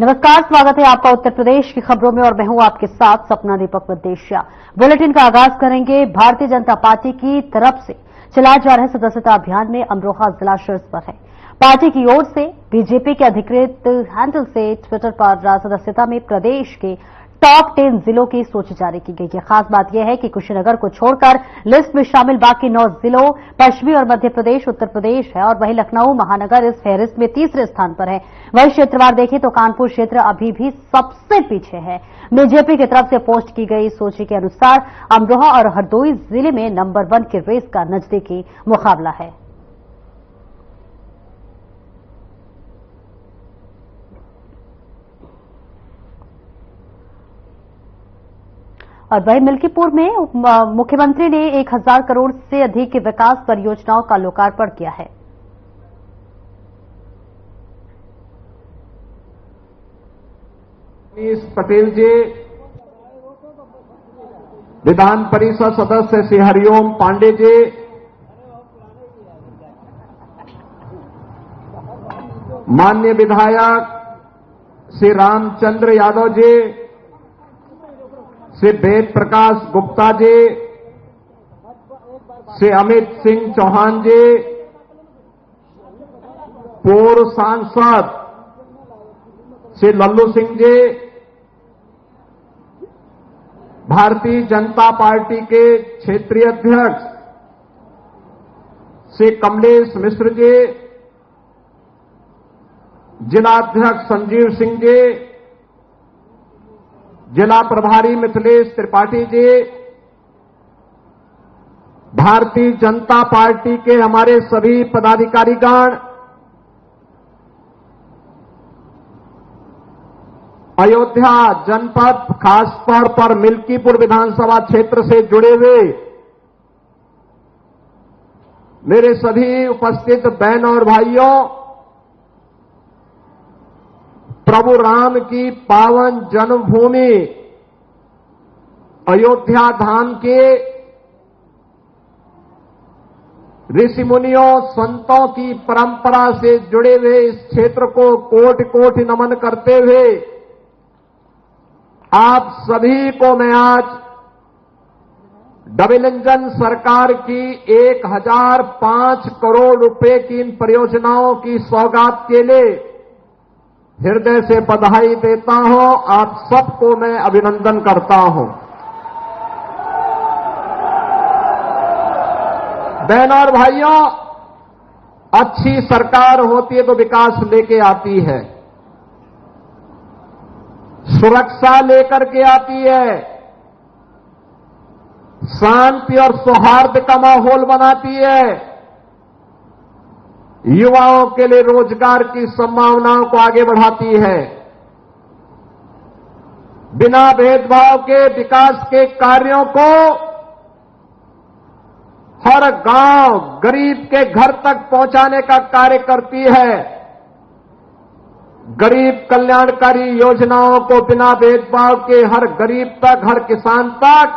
नमस्कार, स्वागत है आपका उत्तर प्रदेश की खबरों में और मैं हूं आपके साथ सपना दीपक विदेशिया। बुलेटिन का आगाज करेंगे। भारतीय जनता पार्टी की तरफ से चलाए जा रहे सदस्यता अभियान में अमरोहा जिला शीर्ष पर है। पार्टी की ओर से बीजेपी के अधिकृत हैंडल से ट्विटर पर सदस्यता में प्रदेश के टॉप 10 जिलों की सूची जारी की गई है। खास बात यह है कि कुशीनगर को छोड़कर लिस्ट में शामिल बाकी 9 जिलों पश्चिमी और मध्य प्रदेश उत्तर प्रदेश है और वहीं लखनऊ महानगर इस फहरिस्त में तीसरे स्थान पर है। वहीं क्षेत्रवार देखें तो कानपुर क्षेत्र अभी भी सबसे पीछे है। बीजेपी की तरफ से पोस्ट की गई सूची के अनुसार अमरोहा और हरदोई जिले में नंबर 1 के रेस का नजदीकी मुकाबला है। और वहीं मिल्कीपुर में मुख्यमंत्री ने 1000 करोड़ से अधिक की विकास परियोजनाओं का लोकार्पण किया है। पटेल जी, विधान परिषद सदस्य श्री हरिओम पांडे जी, माननीय विधायक श्री रामचंद्र यादव जी, श्री वेद प्रकाश गुप्ता जी, श्री अमित सिंह चौहान जी, पूर्व सांसद श्री लल्लू सिंह जी, भारतीय जनता पार्टी के क्षेत्रीय अध्यक्ष श्री कमलेश मिश्र जी, जिलाध्यक्ष संजीव सिंह जी, जिला प्रभारी मिथिलेश त्रिपाठी जी, भारतीय जनता पार्टी के हमारे सभी पदाधिकारीगण, अयोध्या जनपद खासतौर पर मिल्कीपुर विधानसभा क्षेत्र से जुड़े हुए मेरे सभी उपस्थित बहन और भाइयों, प्रभु राम की पावन जन्मभूमि अयोध्या धाम के ऋषि मुनियों संतों की परंपरा से जुड़े हुए इस क्षेत्र को कोटि कोटि नमन करते हुए आप सभी को मैं आज डबल इंजन सरकार की 1005 करोड़ रुपए की इन परियोजनाओं की सौगात के लिए हृदय से बधाई देता हूं। आप सबको मैं अभिनंदन करता हूं। बहनों और भाइयों, अच्छी सरकार होती है तो विकास लेके आती है, सुरक्षा लेकर के आती है, शांति और सौहार्द का माहौल बनाती है, युवाओं के लिए रोजगार की संभावनाओं को आगे बढ़ाती है, बिना भेदभाव के विकास के कार्यों को हर गांव गरीब के घर तक पहुंचाने का कार्य करती है, गरीब कल्याणकारी योजनाओं को बिना भेदभाव के हर गरीब तक, हर किसान तक,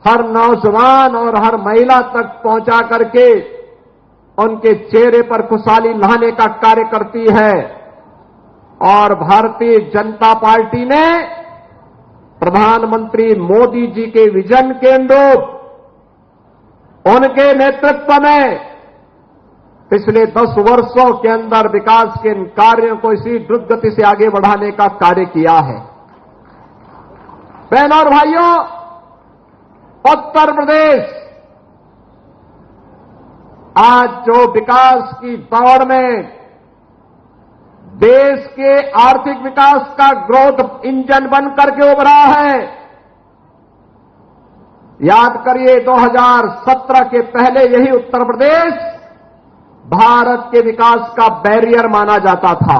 हर नौजवान और हर महिला तक पहुंचा करके उनके चेहरे पर खुशहाली लाने का कार्य करती है। और भारतीय जनता पार्टी ने प्रधानमंत्री मोदी जी के विजन के अनुरूप उनके नेतृत्व में पिछले 10 वर्षों के अंदर विकास के इन कार्यों को इसी द्रुत गति से आगे बढ़ाने का कार्य किया है। बहनों और भाइयों, उत्तर प्रदेश आज जो विकास की दौड़ में देश के आर्थिक विकास का ग्रोथ इंजन बन करके उभरा है। याद करिए, 2017 के पहले यही उत्तर प्रदेश भारत के विकास का बैरियर माना जाता था।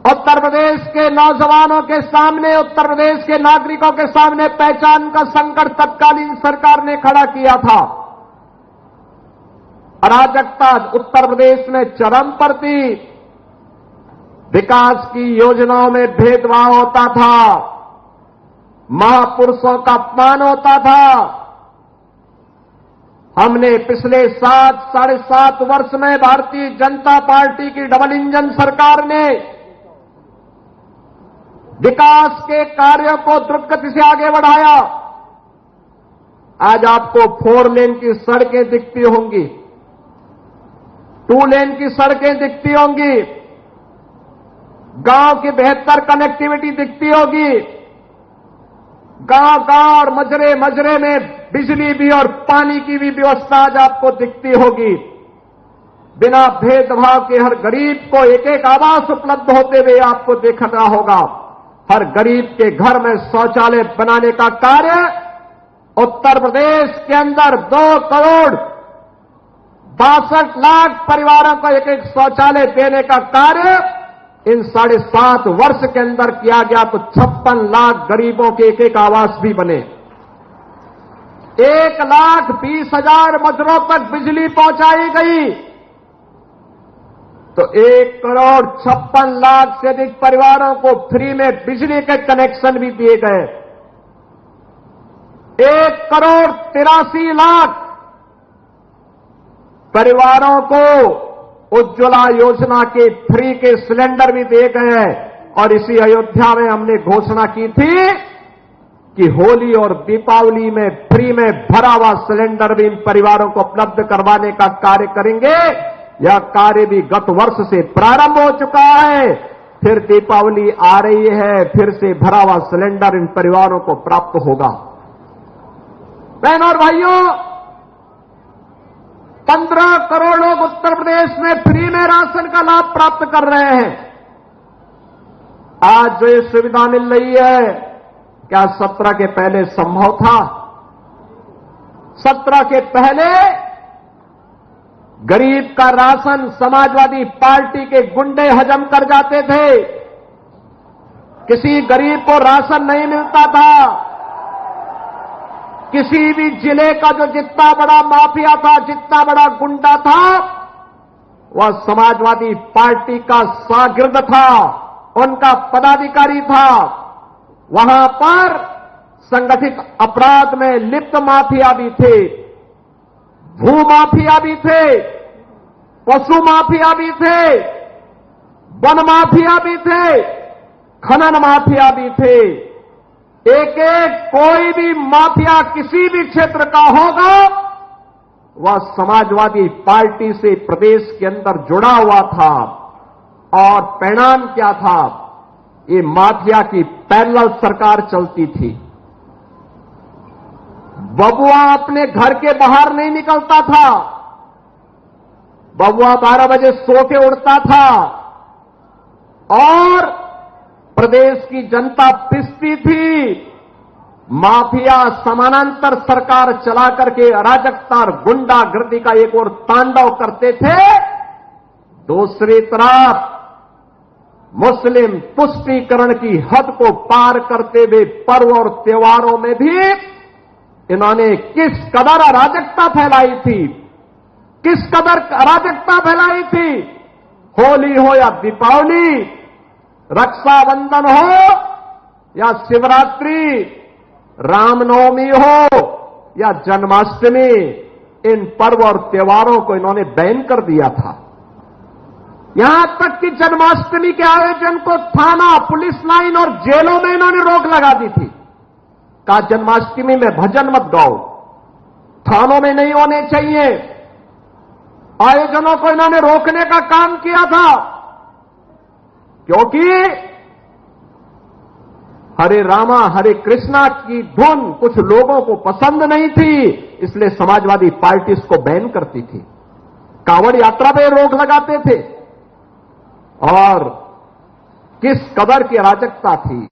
उत्तर प्रदेश के नौजवानों के सामने, उत्तर प्रदेश के नागरिकों के सामने पहचान का संकट तत्कालीन सरकार ने खड़ा किया था। अराजकता उत्तर प्रदेश में चरम पर थी, विकास की योजनाओं में भेदभाव होता था, महापुरुषों का अपमान होता था। हमने पिछले 7 साढ़े 7 वर्ष में भारतीय जनता पार्टी की डबल इंजन सरकार ने विकास के कार्यों को द्रुत गति से आगे बढ़ाया। आज आपको 4 लेन की सड़कें दिखती होंगी, 2 लेन की सड़कें दिखती होंगी, गांव की बेहतर कनेक्टिविटी दिखती होगी, गांव-गांव और मजरे में बिजली भी और पानी की भी व्यवस्था आज आपको दिखती होगी। बिना भेदभाव के हर गरीब को एक आवास उपलब्ध होते हुए आपको देखना होगा। हर गरीब के घर में शौचालय बनाने का कार्य उत्तर प्रदेश के अंदर 2 करोड़ 62 लाख परिवारों को एक शौचालय देने का कार्य इन 7.5 वर्ष के अंदर किया गया, तो 56 लाख गरीबों के एक आवास भी बने। 1,20,000 मजरों तक बिजली पहुंचाई गई, तो 1 करोड़ 56 लाख से अधिक परिवारों को फ्री में बिजली के कनेक्शन भी दिए गए। 1 करोड़ 83 लाख परिवारों को उज्ज्वला योजना के फ्री के सिलेंडर भी दिए गए हैं। और इसी अयोध्या में हमने घोषणा की थी कि होली और दीपावली में फ्री में भरा हुआ सिलेंडर भी इन परिवारों को उपलब्ध करवाने का कार्य करेंगे। यह कार्य भी गत वर्ष से प्रारंभ हो चुका है। फिर दीपावली आ रही है, फिर से भरा हुआ सिलेंडर इन परिवारों को प्राप्त होगा। बहनों और भाइयों, 15 करोड़ लोग उत्तर प्रदेश में फ्री में राशन का लाभ प्राप्त कर रहे हैं। आज जो ये सुविधा मिल रही है, क्या 17 के पहले संभव था? 17 के पहले गरीब का राशन समाजवादी पार्टी के गुंडे हजम कर जाते थे। किसी गरीब को राशन नहीं मिलता था। किसी भी जिले का जो जितना बड़ा माफिया था, जितना बड़ा गुंडा था, वह समाजवादी पार्टी का शागिर्द था, उनका पदाधिकारी था। वहां पर संगठित अपराध में लिप्त माफिया भी थे, भू माफिया भी थे, पशु माफिया भी थे, वन माफिया भी थे, खनन माफिया भी थे। एक कोई भी माफिया किसी भी क्षेत्र का होगा, वह समाजवादी पार्टी से प्रदेश के अंदर जुड़ा हुआ था। और परिणाम क्या था? ये माफिया की पैरेलल सरकार चलती थी। बबुआ अपने घर के बाहर नहीं निकलता था। बबुआ 12 बजे सो के उड़ता था और प्रदेश की जनता पिसती थी। माफिया समानांतर सरकार चला करके अराजकता और गुंडागर्दी का एक और तांडव करते थे। दूसरी तरफ मुस्लिम तुष्टीकरण की हद को पार करते हुए पर्व और त्योहारों में भी इन्होंने किस कदर अराजकता फैलाई थी, किस कदर अराजकता फैलाई थी। होली हो या दीपावली, रक्षाबंधन हो या शिवरात्रि, रामनवमी हो या जन्माष्टमी, इन पर्व और त्योहारों को इन्होंने बैन कर दिया था। यहां तक कि जन्माष्टमी के आयोजन को थाना, पुलिस लाइन और जेलों में इन्होंने रोक लगा दी थी। कहा जन्माष्टमी में भजन मत गाओ, थानों में नहीं होने चाहिए। आयोजनों को इन्होंने रोकने का काम किया था, क्योंकि हरे रामा हरे कृष्णा की धुन कुछ लोगों को पसंद नहीं थी, इसलिए समाजवादी पार्टी इसको बैन करती थी। कांवड़ यात्रा पे रोक लगाते थे। और किस कदर की अराजकता थी।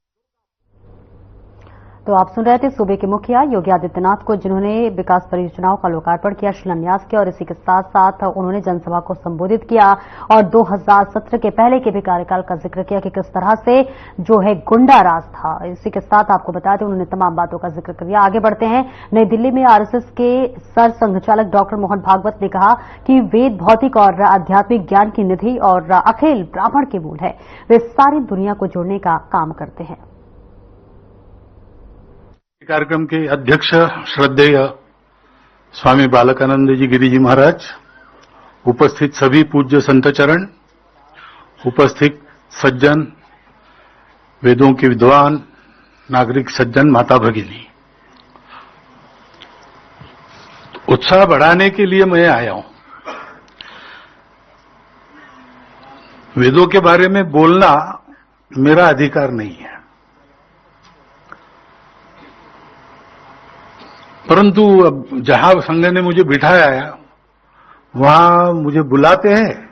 तो आप सुन रहे थे सूबे के मुखिया योगी आदित्यनाथ को, जिन्होंने विकास परियोजनाओं का लोकार्पण किया, शिलान्यास किया और इसी के साथ साथ उन्होंने जनसभा को संबोधित किया और 2017 के पहले के भी कार्यकाल का जिक्र किया कि किस तरह से जो है गुंडा राज था। इसी के साथ आपको बता दें उन्होंने तमाम बातों का जिक्र किया। आगे बढ़ते हैं। नई दिल्ली में आरएसएस के सर संघचालक डॉक्टर मोहन भागवत ने कहा कि वेद भौतिक और आध्यात्मिक ज्ञान की निधि और अखिल ब्राह्मण के मूल है। वे सारी दुनिया को जोड़ने का काम करते हैं। कार्यक्रम के अध्यक्ष श्रद्धेय स्वामी बालकानंद जी गिरी जी महाराज, उपस्थित सभी पूज्य संत चरण, उपस्थित सज्जन, वेदों के विद्वान, नागरिक सज्जन, माता भगिनी, उत्साह बढ़ाने के लिए मैं आया हूं। वेदों के बारे में बोलना मेरा अधिकार नहीं है, परंतु अब जहां संघ ने मुझे बिठाया है वहां मुझे बुलाते हैं,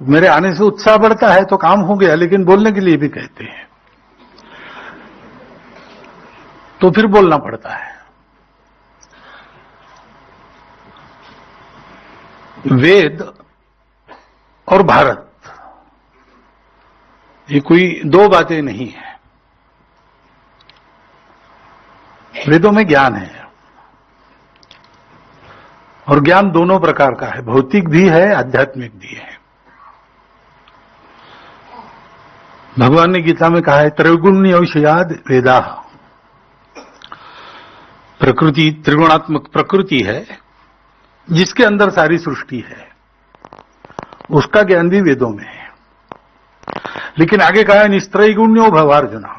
मेरे आने से उत्साह बढ़ता है तो काम हो गया, लेकिन बोलने के लिए भी कहते हैं तो फिर बोलना पड़ता है। वेद और भारत ये कोई दो बातें नहीं है। वेदों में ज्ञान है और ज्ञान दोनों प्रकार का है, भौतिक भी है, आध्यात्मिक भी है। भगवान ने गीता में कहा है त्रैगुण्य विषयाद वेदा, प्रकृति त्रिगुणात्मक प्रकृति है जिसके अंदर सारी सृष्टि है, उसका ज्ञान भी वेदों में है। लेकिन आगे कहा है निस्त्रैगुण्यो भवार्जुना,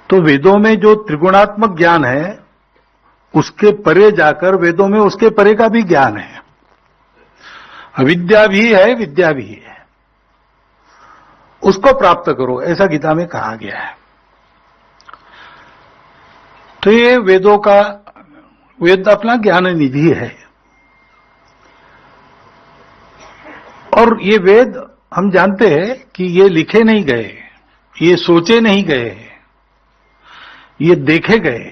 तो वेदों में जो त्रिगुणात्मक ज्ञान है उसके परे जाकर वेदों में उसके परे का भी ज्ञान है, अविद्या भी है, विद्या भी है, उसको प्राप्त करो, ऐसा गीता में कहा गया है। तो ये वेदों का, वेद अपना ज्ञान निधि है और ये वेद हम जानते हैं कि ये लिखे नहीं गए, ये सोचे नहीं गए, ये देखे गए।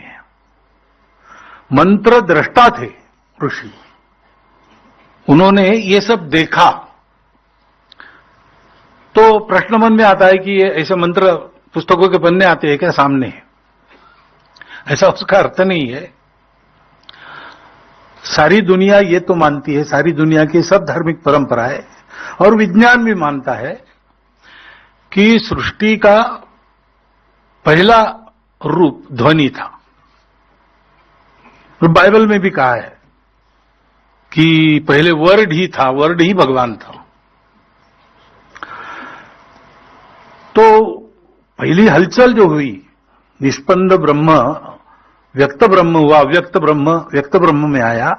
मंत्र दृष्टा थे ऋषि, उन्होंने ये सब देखा। तो प्रश्न मन में आता है कि ये ऐसे मंत्र पुस्तकों के पन्ने आते हैं क्या सामने? ऐसा उसका अर्थ नहीं है। सारी दुनिया ये तो मानती है, सारी दुनिया की सब धार्मिक परंपराएं और विज्ञान भी मानता है कि सृष्टि का पहला रूप ध्वनि था। और बाइबल में भी कहा है कि पहले वर्ड ही था, वर्ड ही भगवान था। तो पहली हलचल जो हुई, निष्पन्द ब्रह्म व्यक्त ब्रह्म हुआ, व्यक्त ब्रह्म में आया,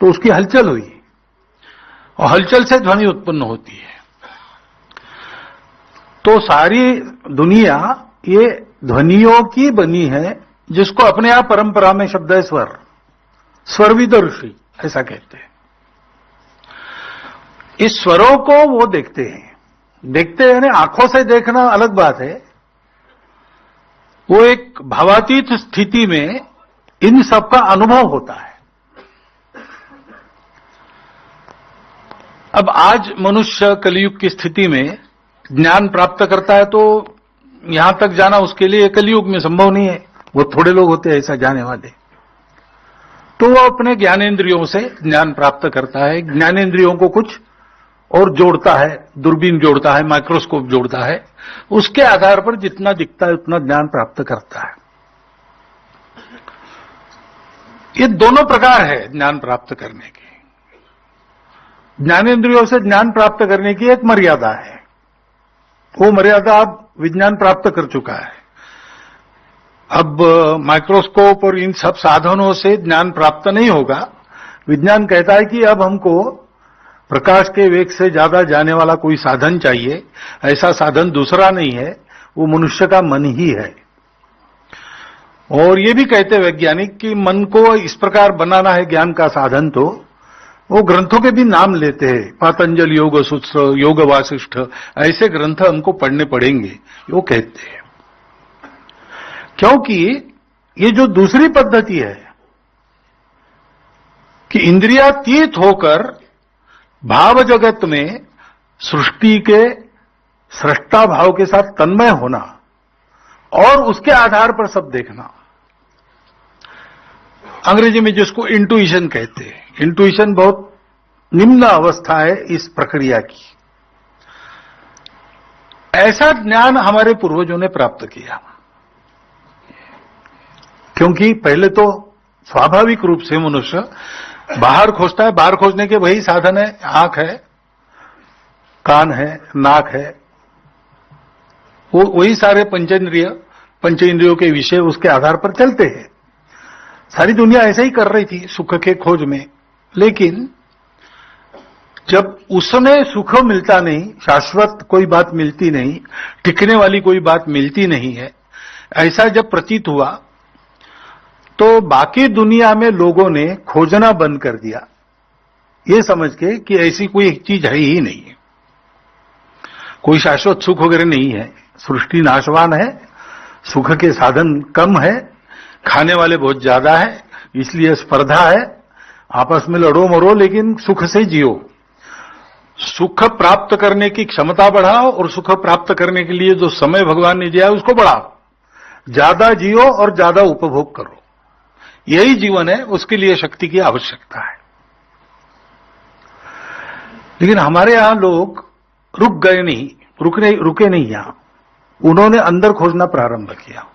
तो उसकी हलचल हुई और हलचल से ध्वनि उत्पन्न होती है। तो सारी दुनिया ये ध्वनियों की बनी है, जिसको अपने आप परंपरा में शब्द है स्वर, स्वरविद ऋषि ऐसा कहते हैं। इस स्वरों को वो देखते हैं, देखते हैं आंखों से देखना अलग बात है, वो एक भावातीत स्थिति में इन सब का अनुभव होता है। अब आज मनुष्य कलयुग की स्थिति में ज्ञान प्राप्त करता है, तो यहां तक जाना उसके लिए कलयुग में संभव नहीं है, वो थोड़े लोग होते हैं ऐसा जाने वाले। तो वो अपने ज्ञानेंद्रियों से ज्ञान प्राप्त करता है, ज्ञानेंद्रियों को कुछ और जोड़ता है, दूरबीन जोड़ता है, माइक्रोस्कोप जोड़ता है, उसके आधार पर जितना दिखता है उतना ज्ञान प्राप्त करता है। ये दोनों प्रकार है ज्ञान प्राप्त करने के। ज्ञानेंद्रियों से ज्ञान प्राप्त करने की एक मर्यादा है, वो मर्यादा अब विज्ञान प्राप्त कर चुका है। अब माइक्रोस्कोप और इन सब साधनों से ज्ञान प्राप्त नहीं होगा। विज्ञान कहता है कि अब हमको प्रकाश के वेग से ज्यादा जाने वाला कोई साधन चाहिए, ऐसा साधन दूसरा नहीं है, वो मनुष्य का मन ही है। और ये भी कहते वैज्ञानिक कि मन को इस प्रकार बनाना है ज्ञान का साधन, तो वो ग्रंथों के भी नाम लेते हैं, पातंजलि योग सूत्र, योग वासिष्ठ, ऐसे ग्रंथ हमको पढ़ने पड़ेंगे, वो कहते हैं। क्योंकि ये जो दूसरी पद्धति है कि इंद्रियातीत होकर भाव जगत में सृष्टि के सृष्टा भाव के साथ तन्मय होना और उसके आधार पर सब देखना, अंग्रेजी में जिसको इंट्यूशन कहते हैं। इंट्यूशन बहुत निम्न अवस्था है इस प्रक्रिया की। ऐसा ज्ञान हमारे पूर्वजों ने प्राप्त किया, क्योंकि पहले तो स्वाभाविक रूप से मनुष्य बाहर खोजता है, बाहर खोजने के वही साधन है, आंख है, कान है, नाक है, वो वही सारे पंच इंद्रियों के विषय उसके आधार पर चलते हैं। सारी दुनिया ऐसा ही कर रही थी सुख के खोज में, लेकिन जब उसमें सुख मिलता नहीं, शाश्वत कोई बात मिलती नहीं, टिकने वाली कोई बात मिलती नहीं है, ऐसा जब प्रतीत हुआ तो बाकी दुनिया में लोगों ने खोजना बंद कर दिया, ये समझ के कि ऐसी कोई चीज है ही नहीं है, कोई शाश्वत सुख वगैरह नहीं है, सृष्टि नाशवान है, सुख के साधन कम है, खाने वाले बहुत ज्यादा है, इसलिए स्पर्धा है, आपस में लड़ो मरो लेकिन सुख से जियो, सुख प्राप्त करने की क्षमता बढ़ाओ और सुख प्राप्त करने के लिए जो समय भगवान ने दिया है उसको बढ़ाओ, ज्यादा जियो और ज्यादा उपभोग करो, यही जीवन है, उसके लिए शक्ति की आवश्यकता है। लेकिन हमारे यहां लोग रुक गए नहीं, रुके नहीं यहां, उन्होंने अंदर खोजना प्रारंभ किया,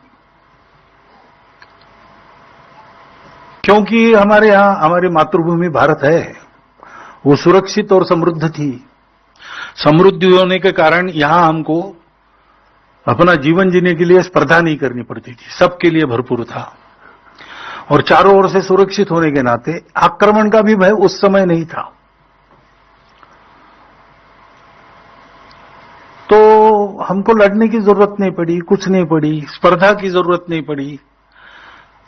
क्योंकि हमारे यहां हमारी मातृभूमि भारत है, वो सुरक्षित और समृद्ध थी। समृद्धि होने के कारण यहां हमको अपना जीवन जीने के लिए स्पर्धा नहीं करनी पड़ती थी, सबके लिए भरपूर था, और चारों ओर से सुरक्षित होने के नाते आक्रमण का भी भय उस समय नहीं था। तो हमको लड़ने की जरूरत नहीं पड़ी, कुछ नहीं पड़ी, स्पर्धा की जरूरत नहीं पड़ी,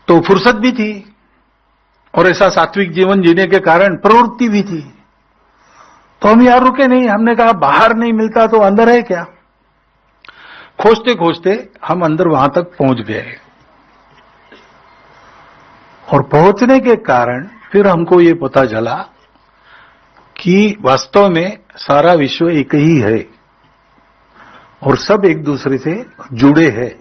तो फुर्सत भी थी और ऐसा सात्विक जीवन जीने के कारण प्रवृत्ति भी थी। तो हम यहां रुके नहीं, हमने कहा बाहर नहीं मिलता तो अंदर है क्या। खोजते खोजते हम अंदर वहां तक पहुंच गए, और पहुंचने के कारण फिर हमको ये पता चला कि वास्तव में सारा विश्व एक ही है और सब एक दूसरे से जुड़े हैं।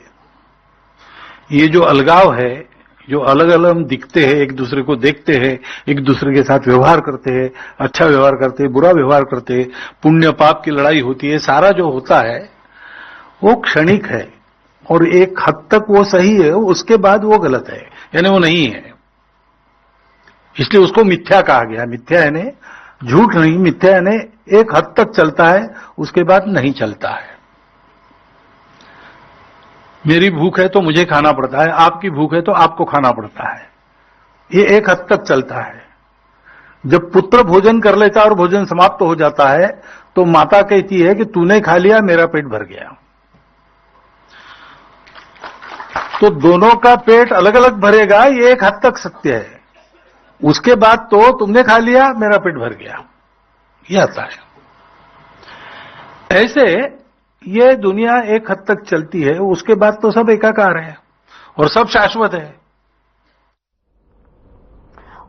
ये जो अलगाव है, जो अलग अलग दिखते हैं, एक दूसरे को देखते हैं, एक दूसरे के साथ व्यवहार करते हैं, अच्छा व्यवहार करते हैं, बुरा व्यवहार करते हैं, पुण्य पाप की लड़ाई होती है, सारा जो होता है वो क्षणिक है और एक हद तक वो सही है, उसके बाद वो गलत है, यानी वो नहीं है। इसलिए उसको मिथ्या कहा गया। मिथ्या यानी झूठ नहीं, मिथ्या यानी एक हद तक चलता है, उसके बाद नहीं चलता है। मेरी भूख है तो मुझे खाना पड़ता है, आपकी भूख है तो आपको खाना पड़ता है, ये एक हद तक चलता है। जब पुत्र भोजन कर लेता है और भोजन समाप्त हो जाता है तो माता कहती है कि तूने खा लिया, मेरा पेट भर गया। तो दोनों का पेट अलग अलग भरेगा, ये एक हद तक सत्य है। उसके बाद तो तुमने खा लिया, मेरा पेट भर गया, ये आता है। ऐसे ये दुनिया एक हद तक चलती है, उसके बाद तो सब एकाकार है और सब शाश्वत है।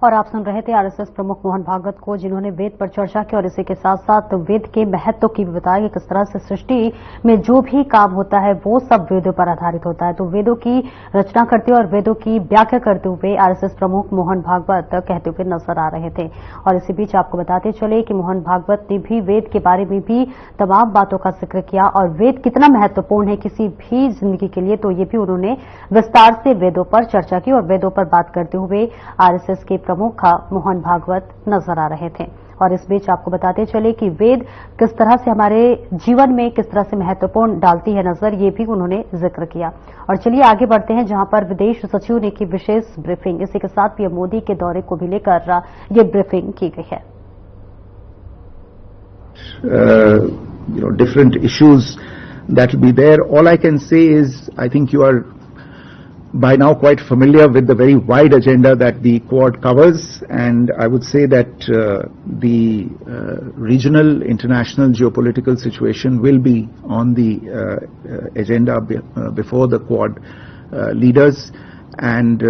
और आप सुन रहे थे आरएसएस प्रमुख मोहन भागवत को, जिन्होंने वेद पर चर्चा की और इसी के साथ साथ वेद के महत्व की भी बताया कि किस तरह से सृष्टि में जो भी काम होता है वो सब वेदों पर आधारित होता है। तो वेदों की रचना करते और वेदों की व्याख्या करते हुए आरएसएस प्रमुख मोहन भागवत कहते हुए नजर आ रहे थे। और इसी बीच आपको बताते चले कि मोहन भागवत ने भी वेद के बारे में भी तमाम बातों का जिक्र किया और वेद कितना महत्वपूर्ण है किसी भी जिंदगी के लिए, तो ये भी उन्होंने विस्तार से वेदों पर चर्चा की और वेदों पर बात करते हुए आरएसएस के प्रमुख मोहन भागवत नजर आ रहे थे। और इस बीच आपको बताते चले कि वेद किस तरह से हमारे जीवन में किस तरह से महत्वपूर्ण डालती है नजर, ये भी उन्होंने जिक्र किया। और चलिए आगे बढ़ते हैं, जहां पर विदेश सचिव ने की विशेष ब्रीफिंग। इसी के साथ पीएम मोदी के दौरे को भी लेकर ये ब्रीफिंग की गई है। Different issues that will be there. All I can say is, I think you are by now quite familiar with the very wide agenda that the Quad covers, and I would say that the regional, international, geopolitical situation will be on the agenda before the Quad leaders, and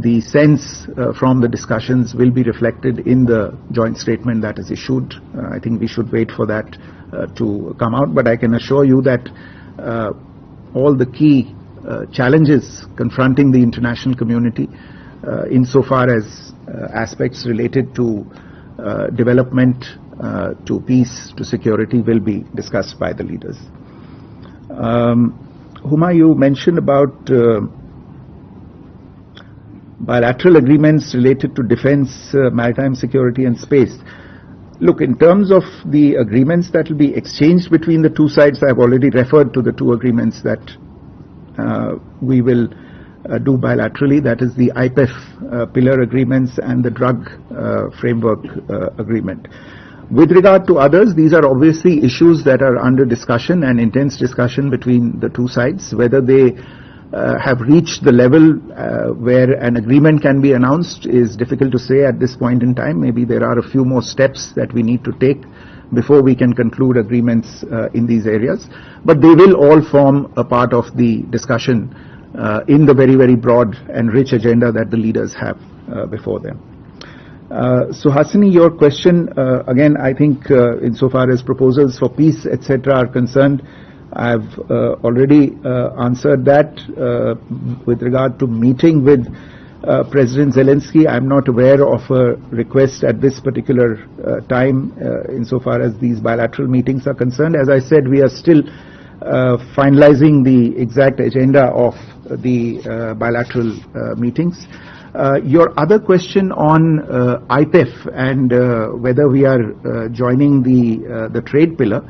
the sense from the discussions will be reflected in the joint statement that is issued. I think we should wait for that to come out, but I can assure you that all the key challenges confronting the international community insofar as aspects related to development, to peace, to security will be discussed by the leaders. Huma, you mentioned about bilateral agreements related to defense, maritime security and space. Look, in terms of the agreements that will be exchanged between the two sides, I have already referred to the two agreements that we will do bilaterally. That is the IPEF pillar agreements and the drug framework agreement. With regard to others, these are obviously issues that are under discussion and intense discussion between the two sides. Whether they have reached the level where an agreement can be announced is difficult to say at this point in time. Maybe there are a few more steps that we need to take before we can conclude agreements in these areas. But they will all form a part of the discussion in the very, very broad and rich agenda that the leaders have before them. Suhasini, your question, again, I think insofar as proposals for peace, etc. are concerned, I've already answered that. With regard to meeting with President Zelensky, I'm not aware of a request at this particular time insofar as these bilateral meetings are concerned. As I said, we are still finalizing the exact agenda of the bilateral meetings. Your other question on IPEF and whether we are joining the trade pillar.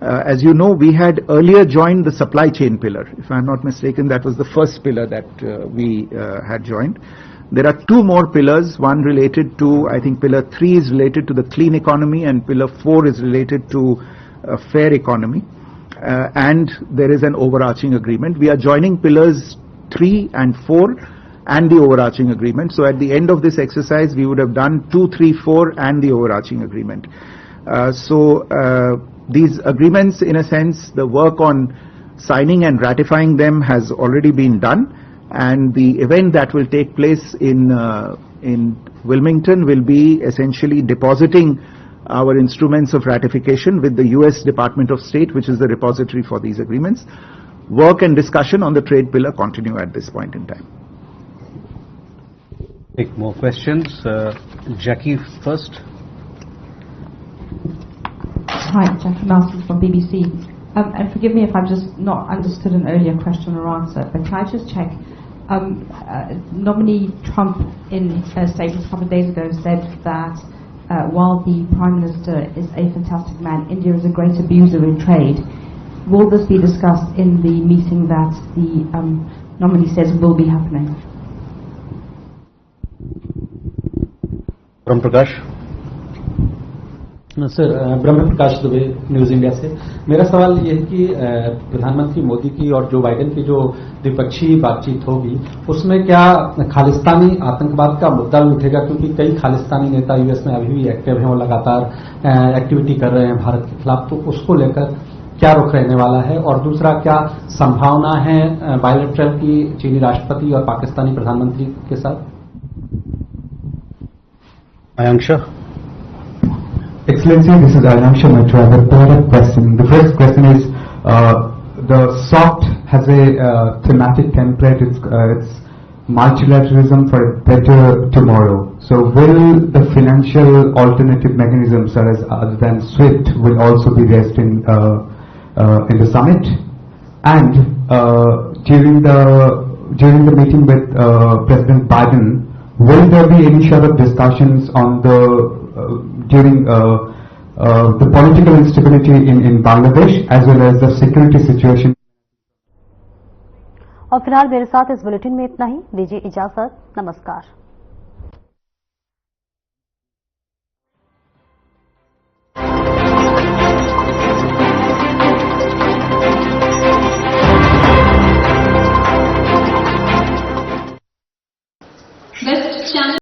As you know, we had earlier joined the supply chain pillar. If I'm not mistaken, that was the first pillar that we had joined. There are two more pillars, one related to, I think pillar 3 is related to the clean economy and pillar 4 is related to a fair economy. And there is an overarching agreement. We are joining pillars 3 and 4 and the overarching agreement. So at the end of this exercise, we would have done 2, 3, 4 and the overarching agreement. These agreements, in a sense, the work on signing and ratifying them has already been done, and the event that will take place in Wilmington will be essentially depositing our instruments of ratification with the US Department of State, which is the repository for these agreements. Work and discussion on the trade pillar continue at this point in time. Take more questions. Jackie first. Hi, Jackie Nelson from BBC. And forgive me if I've just not understood an earlier question or answer, but can I just check? Nominee Trump, in a statement a couple of days ago, said that while the Prime Minister is a fantastic man, India is a great abuser in trade. Will this be discussed in the meeting that the nominee says will be happening? Ram Prakash. Sir, Brahma Prakash Dubey, news India से। मेरा सवाल ये है कि प्रधानमंत्री मोदी की और Joe Biden की जो द्विपक्षीय बातचीत होगी, उसमें क्या खालिस्तानी आतंकवाद का मुद्दा भी उठेगा? क्योंकि कई खालिस्तानी नेता यूएस में अभी भी एक्टिव हैं और लगातार एक्टिविटी कर रहे हैं भारत के खिलाफ, तो उसको लेकर क्या रुख रहने वाला है? और दूसरा, क्या संभावना है बायलैटरल की चीनी राष्ट्रपति और पाकिस्तानी प्रधानमंत्री के साथ? Ayanksha. Excellency, this is Ayanksha Mitra. I have a pair of questions. The first question is, the SOCT has a thematic template. It's multilateralism for a better tomorrow. So will the financial alternative mechanisms, other than SWIFT, will also be raised in the summit? And during the meeting with President Biden, will there be any sort of discussions on during the political instability in Bangladesh as well as the security situation? और फिलहाल मेरे साथ इस bulletin में इतना ही। दीजिए इजाजत। नमस्कार।